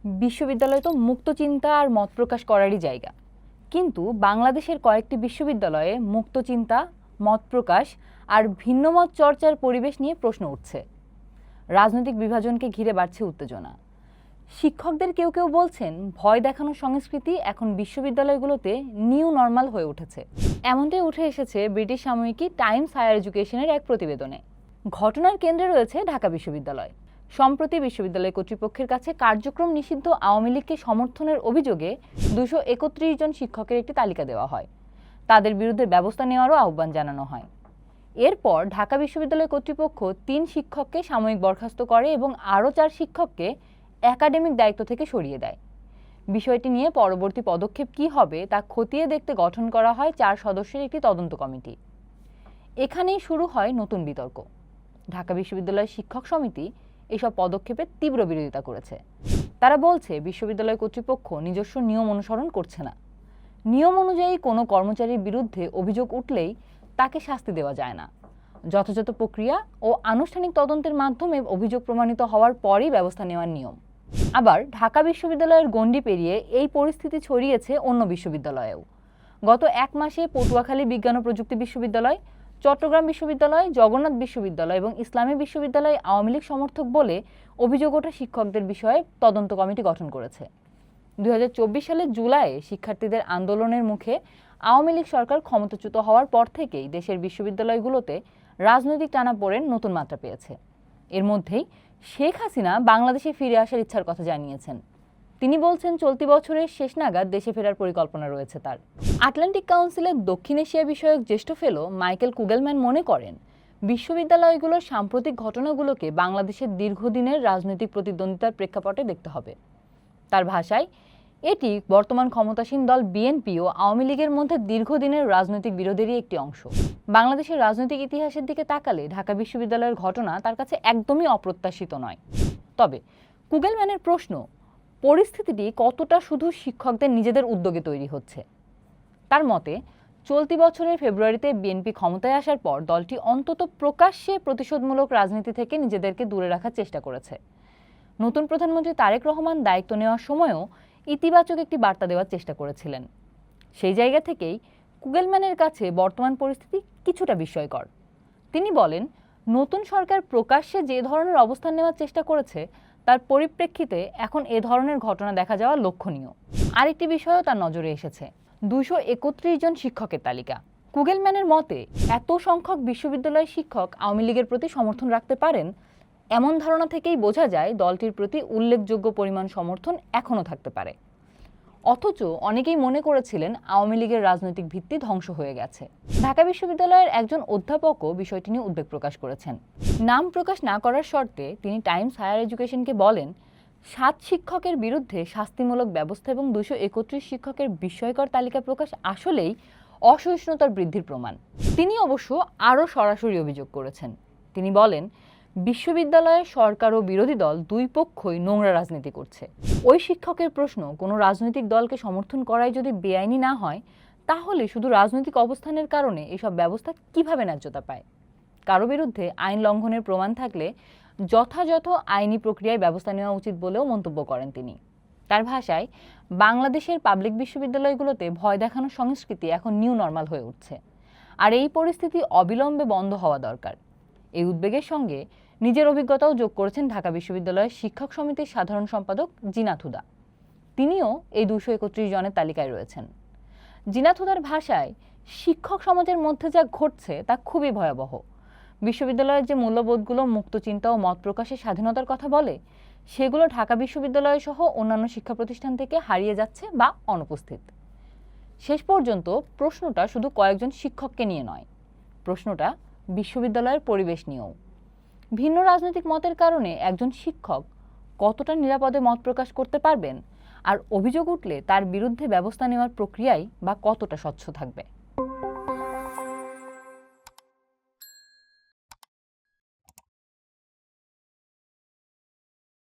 বিশ্ববিদ্যালয় তো মুক্ত চিন্তা আর মত প্রকাশ করারই জায়গা, কিন্তু বাংলাদেশের কয়েকটি বিশ্ববিদ্যালয়ে মুক্ত চিন্তা, মত প্রকাশ আর ভিন্নমত চর্চার পরিবেশ নিয়ে প্রশ্ন উঠছে। রাজনৈতিক বিভাজনকে ঘিরে বাড়ছে উত্তেজনা। শিক্ষকদের কেউ কেউ বলছেন, ভয় দেখানোর সংস্কৃতি এখন বিশ্ববিদ্যালয়গুলোতে নিউ নর্মাল হয়ে উঠেছে। এমনটাই উঠে এসেছে ব্রিটিশ সাময়িকী টাইমস হায়ার এডুকেশনের এক প্রতিবেদনে। ঘটনার কেন্দ্রে রয়েছে ঢাকা বিশ্ববিদ্যালয়। সম্প্রতি বিশ্ববিদ্যালয় কর্তৃপক্ষের কাছে কার্যক্রম নিষিদ্ধ আওয়ামী লীগকে সমর্থনের অভিযোগে 231 জন শিক্ষকের একটি তালিকা দেওয়া হয়। তাদের বিরুদ্ধে ব্যবস্থা নেওয়ারও আহ্বান জানানো হয়। এরপর ঢাকা বিশ্ববিদ্যালয় কর্তৃপক্ষ 3 শিক্ষককে সাময়িক বরখাস্ত করে এবং আরও 4 শিক্ষককে একাডেমিক দায়িত্ব থেকে সরিয়ে দেয়। বিষয়টি নিয়ে পরবর্তী পদক্ষেপ কী হবে তা খতিয়ে দেখতে গঠন করা হয় 4 সদস্যের একটি তদন্ত কমিটি। এখানেই শুরু হয় নতুন বিতর্ক। ঢাকা বিশ্ববিদ্যালয় শিক্ষক সমিতি এসব পদক্ষেপের তীব্র বিরোধিতা করেছে। তারা বলছে, বিশ্ববিদ্যালয় কর্তৃপক্ষ নিজস্ব নিয়ম অনুসরণ করছে না। নিয়ম অনুযায়ী কোনো কর্মচারীর বিরুদ্ধে অভিযোগ উঠলেই তাকে শাস্তি দেওয়া যায় না। যথাযথ প্রক্রিয়া ও আনুষ্ঠানিক তদন্তের মাধ্যমে অভিযোগ প্রমাণিত হওয়ার পরই ব্যবস্থা নেওয়ার নিয়ম। আবার ঢাকা বিশ্ববিদ্যালয়ের গণ্ডি পেরিয়ে এই পরিস্থিতি ছড়িয়েছে অন্য বিশ্ববিদ্যালয়েও। গত 1 মাসে পটুয়াখালী বিজ্ঞান ও প্রযুক্তি বিশ্ববিদ্যালয়, চট্টগ্রাম বিশ্ববিদ্যালয়, জগন্নাথ বিশ্ববিদ্যালয় এবং ইসলামী বিশ্ববিদ্যালয় আওয়ামী লীগ সমর্থক বলে অভিযোগ ওঠা শিক্ষকদের বিষয়ে তদন্ত কমিটি গঠন করেছে। 2024 সালের জুলাইয়ে শিক্ষার্থীদের আন্দোলনের মুখে আওয়ামী লীগ সরকার ক্ষমতাচ্যুত হওয়ার পর থেকেই দেশের বিশ্ববিদ্যালয়গুলোতে রাজনৈতিক টানাপোড়েন নতুন মাত্রা পেয়েছে। এর মধ্যেই শেখ হাসিনা বাংলাদেশে ফিরে আসার ইচ্ছার কথা জানিয়েছেন। তিনি বলছেন, চলতি বছরের শেষ নাগাদ দেশে ফেরার পরিকল্পনা রয়েছে তার। আটলান্টিক কাউন্সিলের দক্ষিণ এশিয়া বিষয়ক জ্যেষ্ঠ ফেলো মাইকেল কুগেলম্যান মনে করেন, বিশ্ববিদ্যালয়গুলোর সাম্প্রতিক ঘটনাগুলোকে বাংলাদেশের দীর্ঘদিনের রাজনৈতিক প্রতিদ্বন্দ্বিতার প্রেক্ষাপটে দেখতে হবে। তার ভাষায়, এটি বর্তমান ক্ষমতাসীন দল বিএনপি ও আওয়ামী লীগের মধ্যে দীর্ঘদিনের রাজনৈতিক বিরোধেরই একটি অংশ। বাংলাদেশের রাজনৈতিক ইতিহাসের দিকে তাকালে ঢাকা বিশ্ববিদ্যালয়ের ঘটনা তার কাছে একদমই অপ্রত্যাশিত নয়। তবে কুগেলম্যানের প্রশ্ন, পরিস্থিতিটি কতটা শুধু শিক্ষকদের নিজেদের উদ্যোগে তৈরি হচ্ছে। তার মতে, চলতি বছরের ফেব্রুয়ারিতে বিএনপি ক্ষমতায় আসার পর দলটি অন্তত প্রকাশ্যে প্রতিশোধমূলক রাজনীতি থেকে নিজেদেরকে দূরে রাখার চেষ্টা করেছে। নতুন প্রধানমন্ত্রী তারেক রহমান দায়িত্ব নেওয়ার সময়ও ইতিবাচক একটি বার্তা দেওয়ার চেষ্টা করেছিলেন। সেই জায়গা থেকেই কুগেলম্যানের কাছে বর্তমান পরিস্থিতি কিছুটা বিস্ময়কর। তিনি বলেন, নতুন সরকার প্রকাশ্যে যে ধরনের অবস্থান নেওয়ার চেষ্টা করেছে তার পরিপ্রেক্ষিতে এখন এ ধরনের ঘটনা দেখা যাওয়া লক্ষণীয়। আরেকটি বিষয়ও তার নজরে এসেছে, 231 জন শিক্ষকের তালিকা। কুগেলম্যানের মতে, এত সংখ্যক বিশ্ববিদ্যালয় শিক্ষক আওয়ামী লীগের প্রতি সমর্থন রাখতে পারেন এমন ধারণা থেকেই বোঝা যায় দলটির প্রতি উল্লেখযোগ্য পরিমাণ সমর্থন এখনও থাকতে পারে। অথচ অনেকেই মনে করেছিলেন আওয়ামী লীগের রাজনৈতিক ভিত্তি ধ্বংস হয়ে গেছে। ঢাকা বিশ্ববিদ্যালয়ের একজন অধ্যাপকও বিষয়টি নিয়ে উদ্বেগ প্রকাশ করেছেন। নাম প্রকাশ না করার শর্তে তিনি টাইমস হায়ার এডুকেশনকে বলেন, 7 শিক্ষকের বিরুদ্ধে শাস্তিমূলক ব্যবস্থা এবং 231 শিক্ষকের বিস্ময়কর তালিকা প্রকাশ আসলেই অসহিষ্ণুতার বৃদ্ধির প্রমাণ। তিনি অবশ্য আরও সরাসরি অভিযোগ করেছেন। তিনি বলেন, বিশ্ববিদ্যালয়ে সরকার ও বিরোধী দল দুই পক্ষই নোংরা রাজনীতি করছে। ওই শিক্ষকের প্রশ্ন, কোনো রাজনৈতিক দলকে সমর্থন করাই যদি বেআইনি না হয়, তাহলে শুধু রাজনৈতিক অবস্থানের কারণে এসব ব্যবস্থা কিভাবে ন্যায্যতা পায়? কারো বিরুদ্ধে আইন লঙ্ঘনের প্রমাণ থাকলে যথাযথ আইনি প্রক্রিয়ায় ব্যবস্থা নেওয়া উচিত বলেও মন্তব্য করেন তিনি। তার ভাষায়, বাংলাদেশের পাবলিক বিশ্ববিদ্যালয়গুলোতে ভয় দেখানোর সংস্কৃতি এখন নিউ নর্মাল হয়ে উঠছে, আর এই পরিস্থিতি অবিলম্বে বন্ধ হওয়া দরকার। এই উদ্বেগের সঙ্গে নিজের অভিজ্ঞতাও যোগ করেছেন ঢাকা বিশ্ববিদ্যালয়ের শিক্ষক সমিতির সাধারণ সম্পাদক জিনাত হুদা। তিনিও এই 231 জনের তালিকায় রয়েছেন। জিনাত হুদার ভাষায়, শিক্ষক সমাজের মধ্যে যা ঘটছে তা খুবই ভয়াবহ। বিশ্ববিদ্যালয়ের যে মূল্যবোধগুলো মুক্ত চিন্তা ও মত প্রকাশের স্বাধীনতার কথা বলে, সেগুলো ঢাকা বিশ্ববিদ্যালয় সহ অন্যান্য শিক্ষা প্রতিষ্ঠান থেকে হারিয়ে যাচ্ছে বা অনুপস্থিত। শেষ পর্যন্ত প্রশ্নটা শুধু কয়েকজন শিক্ষককে নিয়ে নয়, প্রশ্নটা বিশ্ববিদ্যালয়ের পরিবেশ নিয়েও। ভিন্ন রাজনৈতিক মতের কারণে একজন শিক্ষক কতটা নিরাপদে মত প্রকাশ করতে পারবেন, আর অভিযোগ উঠলে তার বিরুদ্ধে ব্যবস্থা নেওয়ার প্রক্রিয়াই বা কতটা স্বচ্ছ থাকবে।